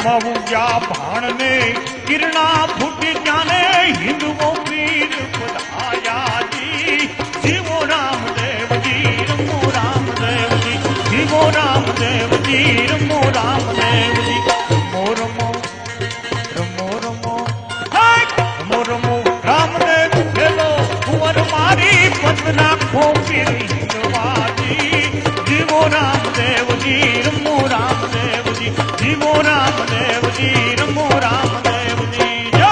मऊजा भाण ने किरणा फूट जाने हिंदुओं वीर पधाया जी जीवो रामदेव जी रमो रामदेव जी जीवो रामदेव जी रमो रामदेव जी रमो रमो रमो रमो रमो रमो रामदेव खेलो कुंवर मारी पतना खो फिर हिंदवाजी जीवो रामदेव जी रमो रामदेव जी जीवो रामदेव जी रमो रामदेव जी जो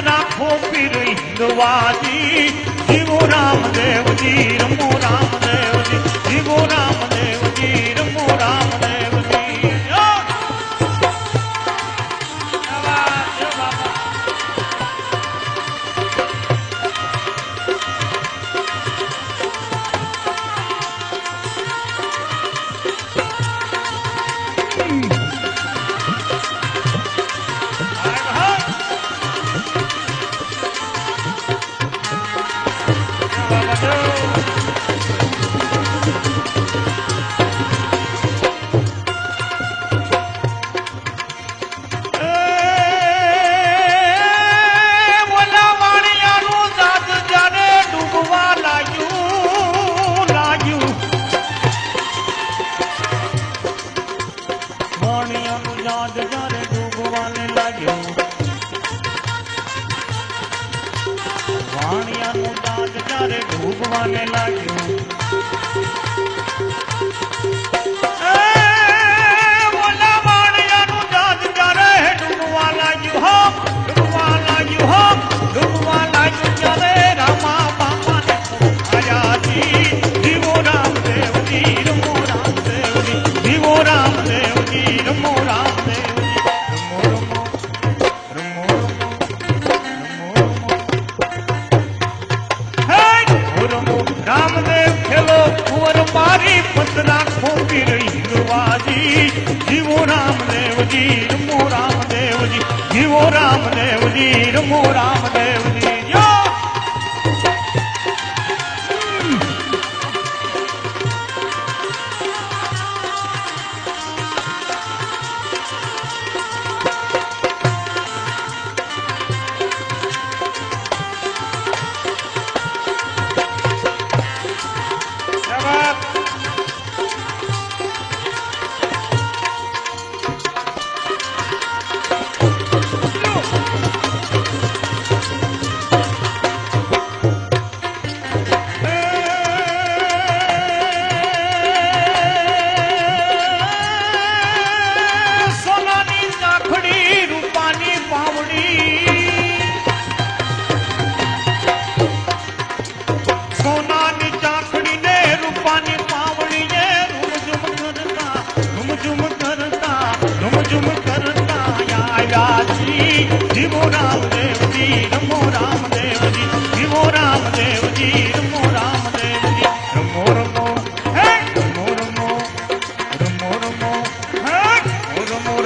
राखो फिर हिंदवाजी जीवो रामदेव जी रमो रामदेव जी जीवो रामदेव जी रमो रामदेव जी डूबवाने लाग्यो बोला वाणिया नु जाज जारे डूबवा लाग्यो हो डूबवा लाग्यो हो डूबवा लाग्यो जारे रामा बाबा ने आया जी जीवो रामदेव जी रमो रामदेव जी जीवो रामदेव जी रमो रामदेव जी रमो रमो रमो रामदेव खेलो कुंवर मारी पतना खोपी रही हिंदवाजी जीवो रामदेव जी रमो रामदेव जी जीवो रामदेव जी रमो रामदेव जी जो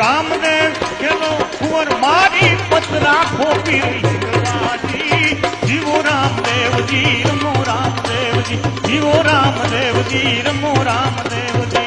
रामदेव चलो कुंवर मारी पत राखो पीर शिवराजी जीवो रामदेव जी रमो रामदेव जी जीवो रामदेव जी रमो रामदेव जी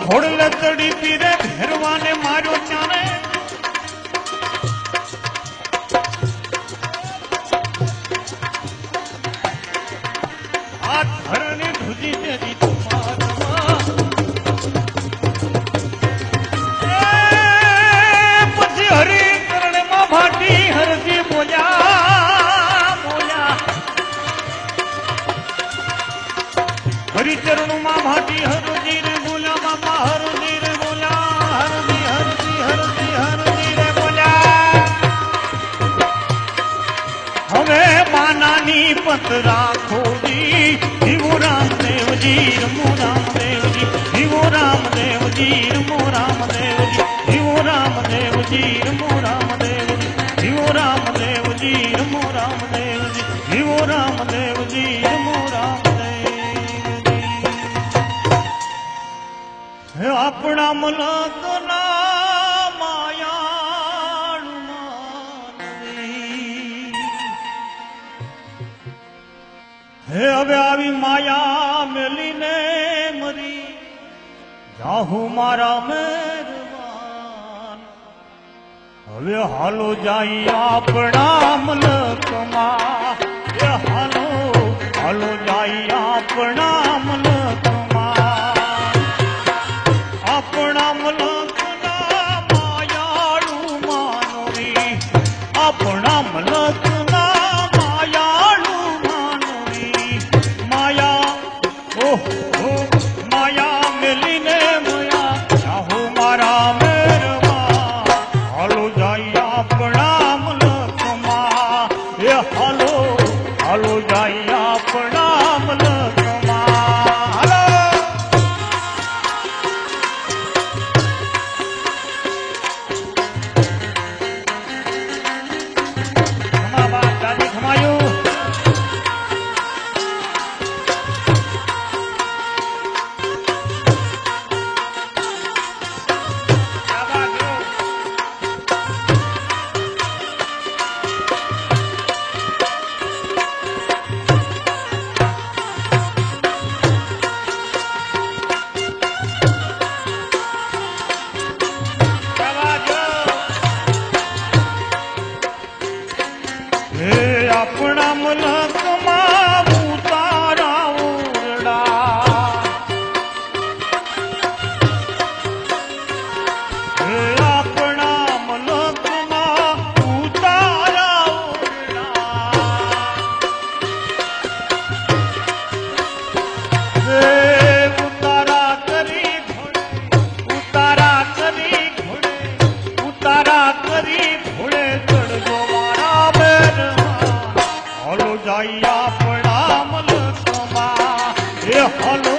घोड़ले चढ़ी पीरे भैरवा ने मारो जाने आ धरनी धुजी तेरी પછી હરી કરણમાં ભાટી હરજી બોલ્યા બોલ્યા હરિચરણમાં ભાટી હરજી રે બોલ્યા બાપા હરજી રે બોલ્યા હરજી હરજી હરજી હરજી રે બોલ્યા હવે માનાની પત રાખોજી જીવો રામદેવજી રમો રામદેવજી જીવો રામદેવજી રમો રામદેવજી જીવો રામદેવજી રમો રામદેવજી જીવો રામદેવજી રમો રામદેવજી જીવો રામદેવજી રમો રામદેવજી હે આપણા મલકના માયાળુ માનવી હે હવે આવી માયા મેલીને મરી જાહુ મારા મેરવાન હવે હાલો જાય આપણા મલકમાં એ હાલો હાલો જાય આપણા મલકમાં આપણા મલકના માયાળુ માનવી આપણા મલકના માયાળુ માનવી માયા ઓહો માયા મેલીને મયા ચાહો મારા મેરવા હાલો જાય આપણા મલકમાં એ હાલો હાલો જાય આપણા મલકમાં હાલો ખમાબા દાદી ખમાયું આપણા મલકમાં ઉતારા ઓરડા આપણા મલકમાં ઉતારા ઓરડા ઉતારા કરી ઘોડે ઉતારા કરી ઘોડે ઉતારા કરી ઘોડે ચડજો મારા બેન હાલો જાય આપણા મલકમાં હાલો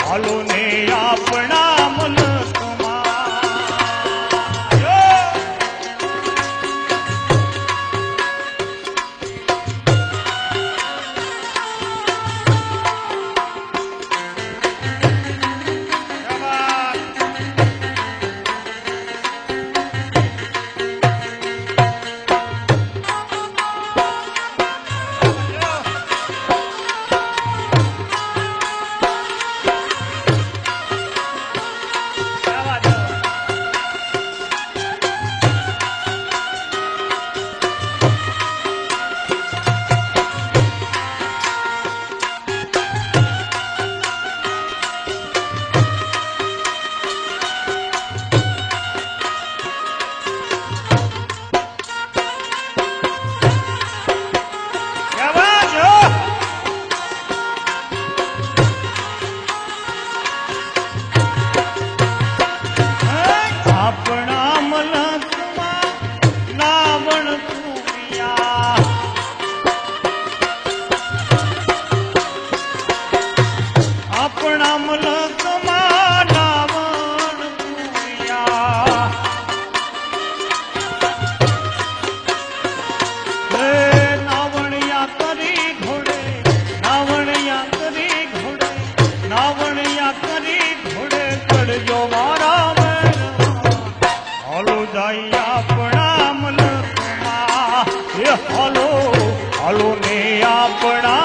હાલો ને આપણા મુલકમાં હાલો હાલો ને આપણા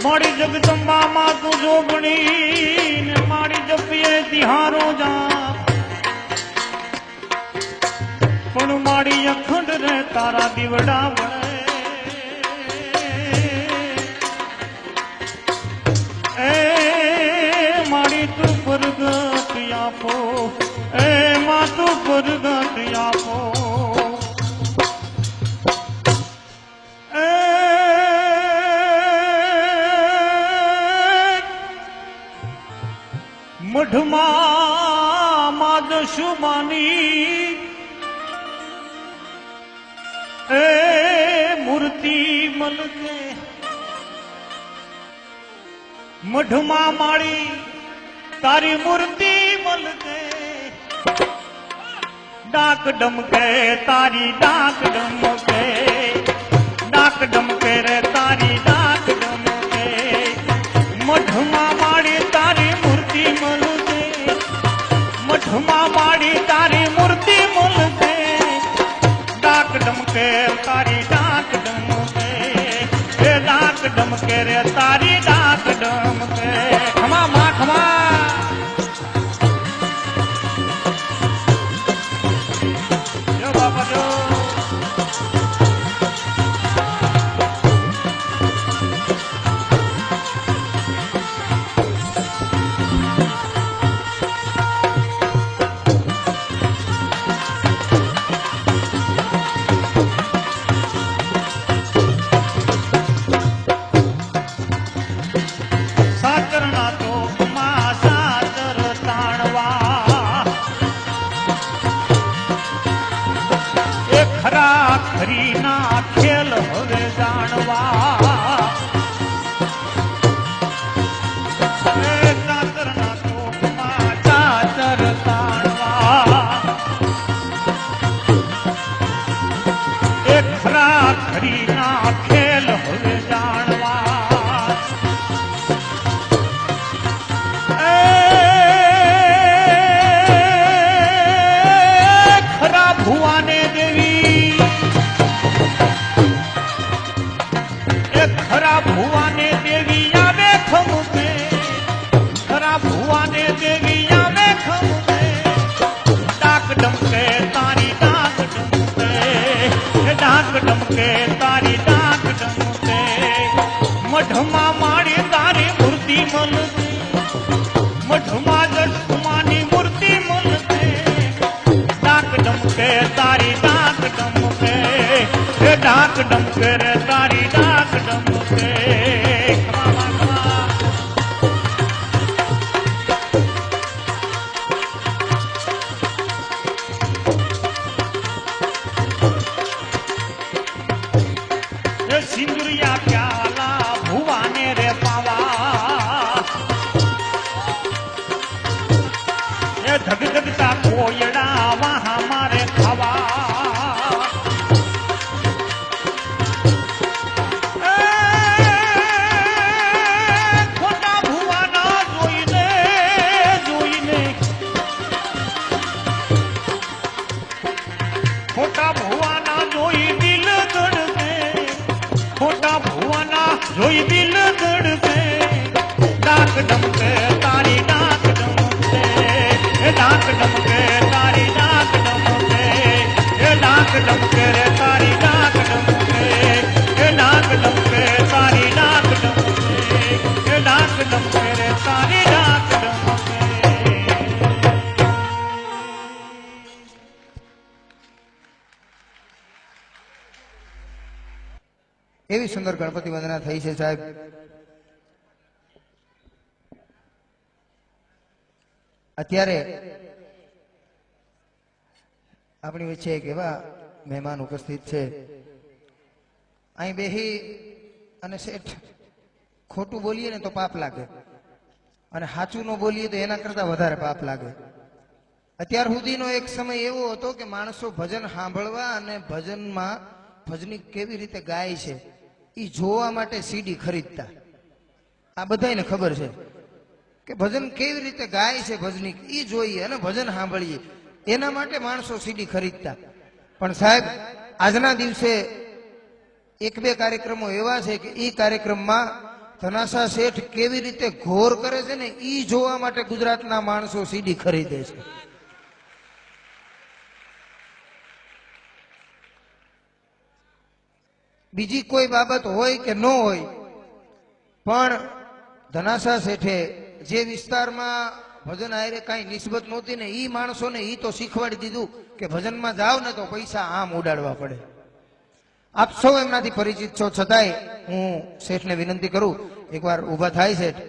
माड़ी जगदम्बा मां तू जोगणी ने माड़ी जपिए तिहारो जा पण माड़ी अखंड रे तारा दीवड़ा बने ए माड़ी तू परगट आपो ए मां तू परगट आपो मढ़मा माद शुमानी ए मूर्ति मलके मढ़मा माड़ी तारी मूर्ति मलके डाक डमके तारी डाक डमके डाक डमके रे तारी डाक डमके मढ़मा माड़ी तारी मठमा माड़ी तारी मूर्ति मुलके डाक डमके तारी डाक डमके डाक डमके रे तारी डाक डमके खमा माँ खमा जो बाबा जो ડમકે રે તારી ડાક ડમકે ખમા ખમા સિંદુરિયા પ્યાલા ભુવાને રે પાવા એ ધગધગતા કોયડા વાહા મારે ખાવા ખોટા ભુવાના જોઈને જોઈને ખોટા ભુવાના જોઈ દિલ ધડકે ખોટા ભુવાના જોઈ દિલ ધડકે ડાક ડમકે તારી ડાક ડમકે એ ડાક ડમકે તારી ડાક ડમકે એ ડાક ડમકે રે તારી ડાક ડમકે એ ડાક ડમકે તારી ડાક ડમકે એ ડાક ડમકે રે તારી ડાક ડમકે એવી સુંદર ગણપતિ વંદના થઈ છે સાહેબ. અત્યારે આપણી વચ્ચે એક એવા મહેમાન ઉપસ્થિત છે. અહીં બેહી અને શેઠ ખોટું બોલીએ ને તો પાપ લાગે અને સાચું ન બોલીએ તો એના કરતા વધારે પાપ લાગે. અત્યાર સુધીનો એક સમય એવો હતો કે માણસો ભજન સાંભળવા અને ભજનમાં ભજની કેવી રીતે ગાય છે એ જોવા માટે સીડી ખરીદતા. આ બધાને ખબર છે કે ભજન કેવી રીતે ગાય છે ભજની એ જોઈએ અને ભજન સાંભળીએ એના માટે માણસો સીડી ખરીદતા. પણ સાહેબ આજના દિવસે એક બે કાર્યક્રમો એવા છે કે એ કાર્યક્રમમાં ધનાસા શેઠ કેવી રીતે ઘોર કરે છે ને એ જોવા માટે ગુજરાતના માણસો સીડી ખરીદે છે. બીજી કોઈ બાબત હોય કે ન હોય પણ ધનાસા શેઠે જે વિસ્તારમાં ભજન આયરે કાંઈ નિસ્બત નહોતી ને એ માણસોને એ તો શીખવાડી દીધું કે ભજનમાં જાવ ને તો પૈસા આમ ઉડાડવા પડે. આપ સૌ એમનાથી પરિચિત છો છતાંય હું શેઠને વિનંતી કરું એકવાર ઊભા થાય શેઠ.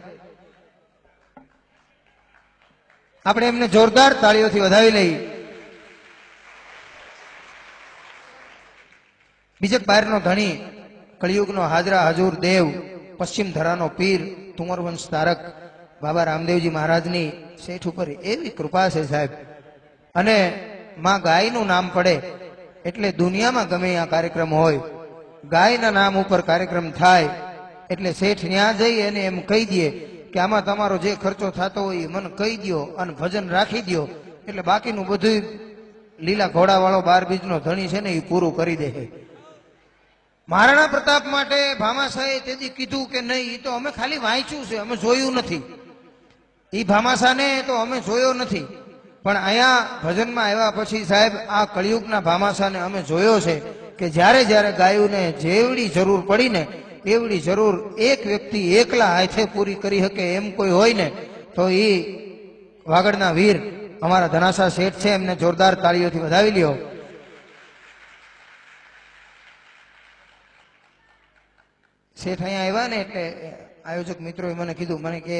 આપણે એમને જોરદાર તાળીઓથી વધાવી લઈ. બીજક બહારનો ધણી કળિયુગનો હાજરા હજુર દેવ પશ્ચિમ ધરાનો પીર તુમરવંશ તારક બાબા રામદેવજી મહારાજની શેઠ ઉપર એવી કૃપા છે સાહેબ. અને માં ગાયનું નામ પડે એટલે દુનિયામાં ગમે આ કાર્યક્રમ હોય ગાયના નામ ઉપર કાર્યક્રમ થાય એટલે શેઠ ત્યાં જઈ અને એમ કહી દે કે આમાં તમારો જે ખર્ચો થતો હોય એ મને કહી દો અને ભજન રાખી દો એટલે બાકીનું બધું લીલા ઘોડાવાળો 12 બીજનો ધણી છે ને એ પૂરું કરી દે. મહારાણા પ્રતાપ માટે ભામાશાહે તેથી કીધું કે નહીં એ તો અમે ખાલી વાંચ્યું છે અમે જોયું નથી. એ ભામાશાહને તો અમે જોયો નથી પણ અહીંયા ભજનમાં આવ્યા પછી સાહેબ આ કળિયુગના ભામાશાહને અમે જોયો છે કે જ્યારે જ્યારે ગાયોને જેવડી જરૂર પડી ને એવડી જરૂર એક વ્યક્તિ એકલા હાથે પૂરી કરી શકે એમ કોઈ હોય ને તો એ વાગડના વીર અમારા ધનાસા શેઠ છે. એમને જોરદાર તાળીઓથી વધાવી લ્યો. શેઠ અહીંયા આવ્યા ને એટલે આયોજક મિત્રોએ મને કીધું મને કે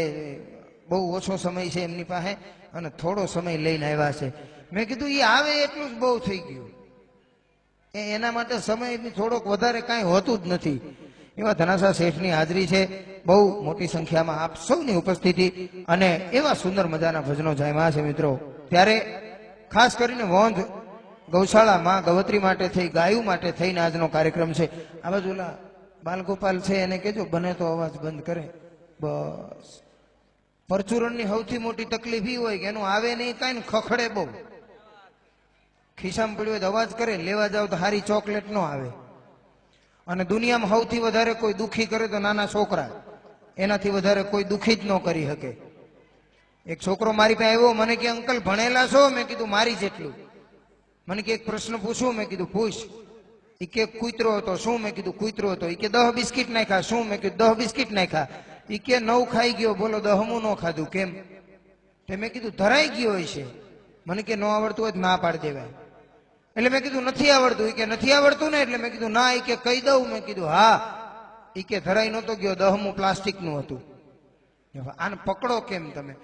બહુ ઓછો સમય છે એમની પાસે અને થોડો સમય લઈને આવ્યા છે. મેં કીધું એ આવે એટલું જ બહુ થઈ ગયું એના માટે સમય થોડોક વધારે કાંઈ હોતું જ નથી. એવા ધનાસા શેઠની હાજરી છે બહુ મોટી સંખ્યામાં આપ સૌની ઉપસ્થિતિ અને એવા સુંદર મજાના ભજનો જામ્યા છે મિત્રો. ત્યારે ખાસ કરીને વોંધ ગૌશાળામાં ગવત્રી માટે થઈ ગાયું માટે થઈને આજનો કાર્યક્રમ છે. આ બાજુ ઓલા બાલગોપાલ છે એને કહેજો બને તો અવાજ બંધ કરે. બસ પરચુરણની સૌથી મોટી તકલીફ એ હોય કે એનું આવે નહીં કાંઈ ને ખખડે બહુ. ખિસ્સામાં પડ્યો હોય તો અવાજ કરે લેવા જાવ તો સારી ચોકલેટ ન આવે. અને દુનિયામાં સૌથી વધારે કોઈ દુખી કરે તો નાના છોકરા. એનાથી વધારે કોઈ દુખી જ ન કરી શકે. એક છોકરો મારી પાસે આવ્યો મને કે અંકલ ભણેલા છો? મેં કીધું મારી જેટલું. મને કે એક પ્રશ્ન પૂછું? મેં કીધું પૂછ. એ કે કૂતરો હતો. શું? મેં કીધું કૂતરો હતો. એ કે 10 બિસ્કિટ નાખ્યા. શું? મેં કીધું 10 બિસ્કિટ નાખ્યા. એ કે 9 ખાઈ ગયો. બોલો 10મું ન ખાધું કેમ? તે મેં કીધું ધરાઈ ગયો હોય છે. મને કે ન આવડતું હોય તો ના પાડી દેવાય. એટલે મેં કીધું નથી આવડતું. ઈ કે નથી આવડતું ને? એટલે મેં કીધું ના. ઈ કે કહી દઉં? મેં કીધું હા. ઈ કે ધરાઈ નહોતો ગયો, 10મું પ્લાસ્ટિકનું હતું. આને પકડો કેમ તમે?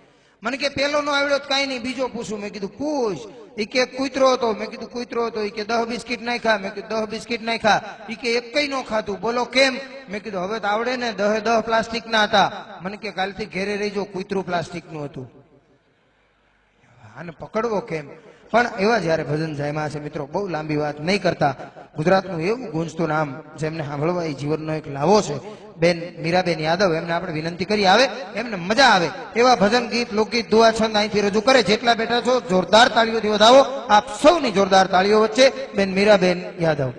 મને કે પેલો નો આવડ્યો તો કાંઈ નહીં, બીજો પૂછું. મેં કીધું પૂછ. ઈ કે કૂતરો હતો. મેં કીધું કૂતરો હતો. ઈ કે 10 બિસ્કિટ નાખ્યા. મેં કીધું 10 બિસ્કિટ નાખ્યા. ઈ કે એકઈ નો ખાતું. બોલો કેમ? મેં કીધું હવે તો આવડે ને, 10 પ્લાસ્ટિક ના હતા. મને કે કાલથી ઘેરે રહીજો, કૂતરું પ્લાસ્ટિક નું હતું. આને પકડવો કેમ? પણ એવા જયારે ભજન જામ્યા છે મિત્રો, બહુ લાંબી વાત નહીં કરતા, ગુજરાતનું એવું ગુંજતું નામ જેમને સાંભળવા એ જીવનનો એક લાવો છે, બેન મીરાબેન યાદવ, એમને આપણે વિનંતી કરી આવે, એમને મજા આવે એવા ભજન ગીત, લોકગીત, દુઆ છંદ અહીંથી રજૂ કરે. જેટલા બેઠા છો જોરદાર તાળીઓથી વધાવો. આપ સૌની જોરદાર તાળીઓ વચ્ચે બેન મીરાબેન યાદવ.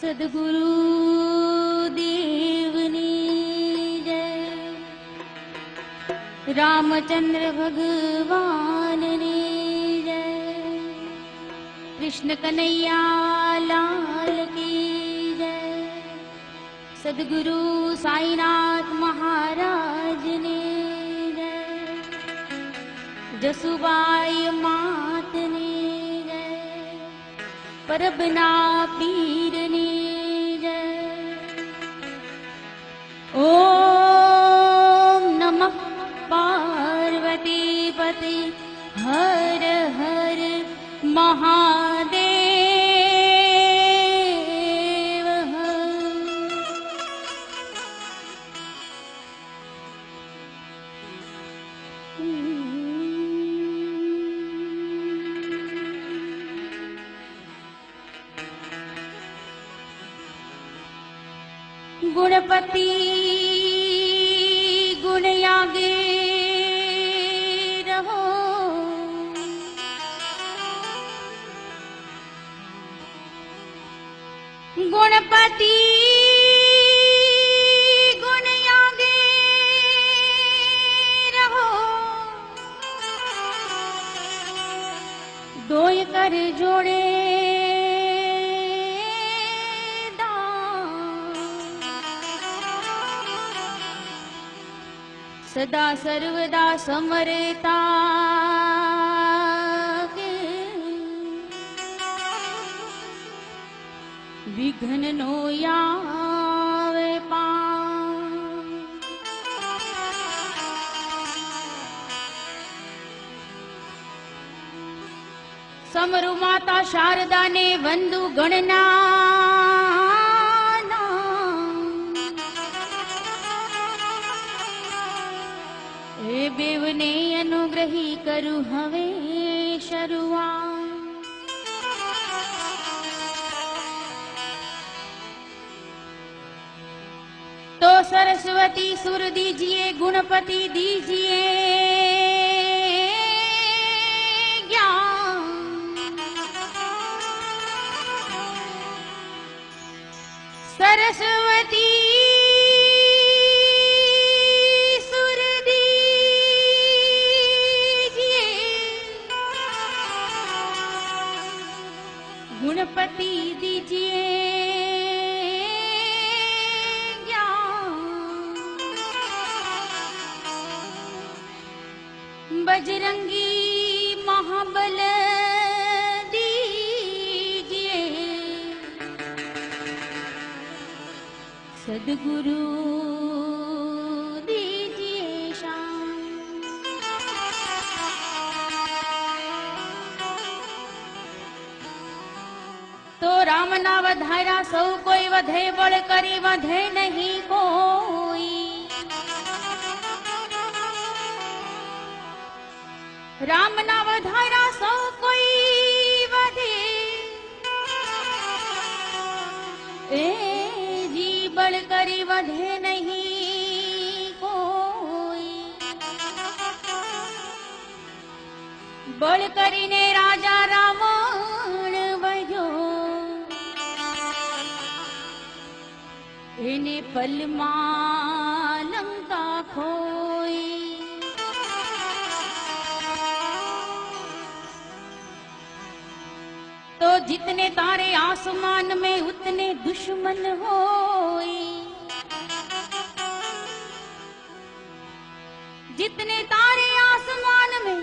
સદગુરુ દેવની જય, રામચંદ્ર ભગવાનની જય, કૃષ્ણ કનૈયા લાલ કી જય, સદગુરુ સાઈનાથ મહારાજની જય, જસુબાઈ માતની જય, પરબના પીરની જય. ઓમ નમઃ પાર્વતી પતિ હર હર મહાદેવ. गुणपति गुणयागे रहो, गुणपति गुणयागे रहो, दोय कर जोड़े सदा सर्वदा समरता के, विघ्न नो यावे पार. समरु माता शारदा ने वंदु गणना, बेवने अनुग्रही करू हवे शरुआत. तो सरस्वती सुर दीजिए, गुणपति दीजिए ज्ञान, सरस्वती गुणपति दीजिए ज्ञान, बजरंगी महाबल दीजिए, सद्गुरु दीजिए शान। तो राम ना वधारा सौ कोई वधे, बड़ करी वधे नहीं कोई। राम ना वधारा सौ कोई वधे, ए जी बड़ करी वधे नहीं कोई। बड़ કરીને રાજા રાવણ વયો, એને પલમાં લંકા ખોઈ। तो जितने तारे आसमान में उतने दुश्मन होई, जितने तारे आसमान में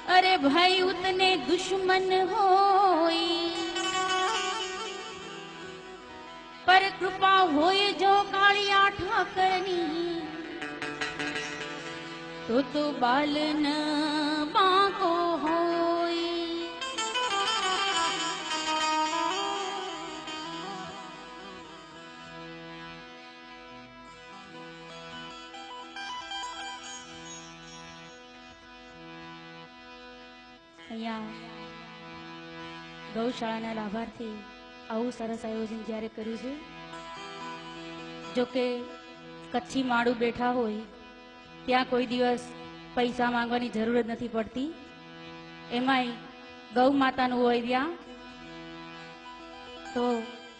अरे भाई उतने दुश्मन होई। पर कृपा होए जो कालिया ठाकरनी, तो बालन बाको होई। અહીંયા ગૌશાળાના લાભાર્થી આવું સરસ આયોજન જ્યારે કર્યું છે, જો કે કચ્છી માળું બેઠા હોય ત્યાં કોઈ દિવસ પૈસા માંગવાની જરૂર જ નથી પડતી, એમાંય ગૌ માતાનું હોય ત્યાં તો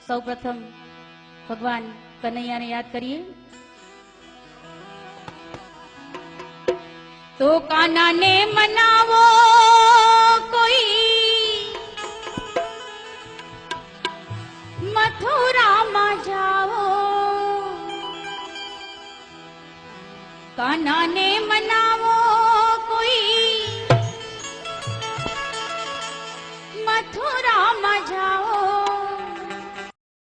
સૌપ્રથમ ભગવાન કનૈયાને યાદ કરીએ। तो कान्हा ने मनावो कोई मथुरा में जाओ, कान्हा ने